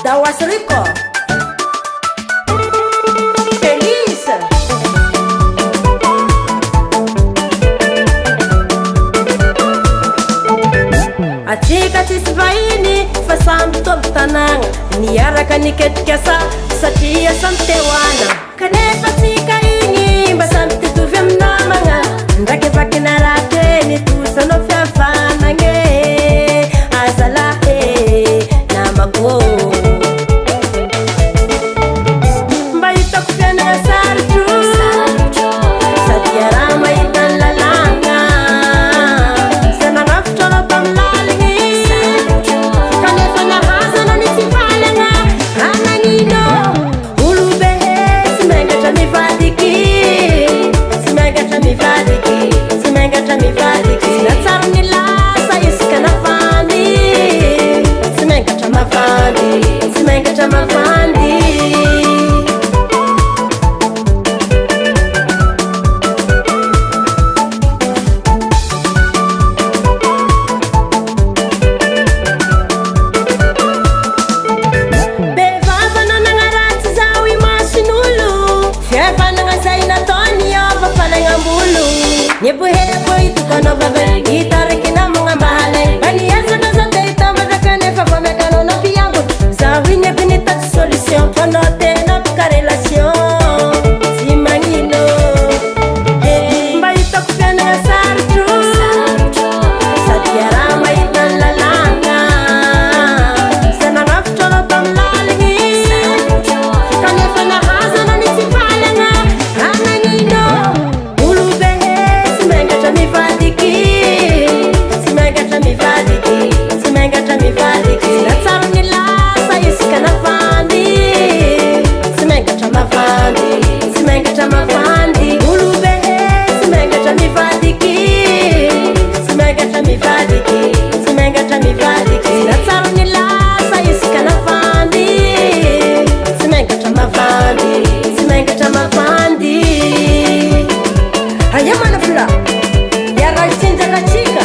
Dawasriko Felice atsika tsisy vahiny fa samby tombo tanagna niaraka niketrika asa satria samy teoana kanefa tsika igny mba samby titovy amy namagna ndraiky vakina raha teny tosanao fiavanagne azalahy namako mba hitako fianagna sarotro sady araha mahita ny lalagna zanagnafitrao anao tamy laligny kanefa nahazana ny tsy valagna anagnino olobe tsy mangatra mivadiky tsy mangatra mivadiky tsy mangatra mivadiky natsara ny lasa isaka nafandy tsy mangatra mafandy tsy mangatra mafandy bevavana nagnaratsy zao i masin'olo fiavanagna zay nataony ava fanagnambolo niebohebo itokanao vavany hitaraky namagna mbahalay mba niezaka za te hitambatra kanefa fa miakanao na mpiambatra zaho iny aby nitatsy solution fanao tena boka relation tsy magnino mba hitako fianagna sarotro sady araha mahita ny lalagna zanagnafitrao anao tamy laligny kanefa nahazana ny tsy valagna anagnino olobe tsy mangatra mivadiky tsy mangatra mivadiky tsy mangatra mivadiky natsara ny lasa isaka nafandy tsy mangatra mafandy tsy mangatra mafandy olobe tsy mangatra mivadiky tsy mangatra mivadiky tsy mangatra mivadiky natsara ny lasa isaka nafandy tsy mangatra mafandy tsy mangatra mafandy aya manafila yaraha itsinjakatsika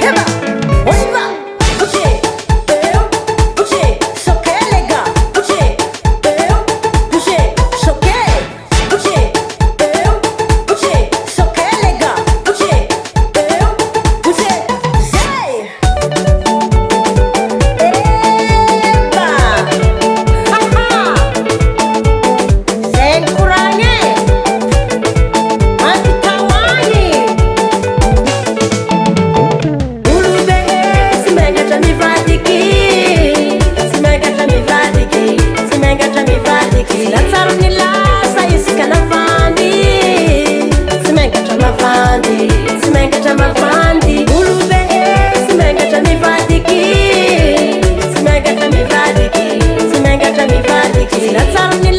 heba oiva buce eu buce soke lega buce eu buce soke buce eu buce soke lega buce eu buce zay eba haha zay koragny antitawany olobe tsy mangatra mivadiky tsy mangatra mivadiky tsy mangatra mivadiky natsara ny lasa isaka nafandy tsy mangatra mafandy tsy mangatra mafandy olobe tsy mangatra mivadiky tsy mangatra mivadiky tsy mangatra mivadiky natsara ny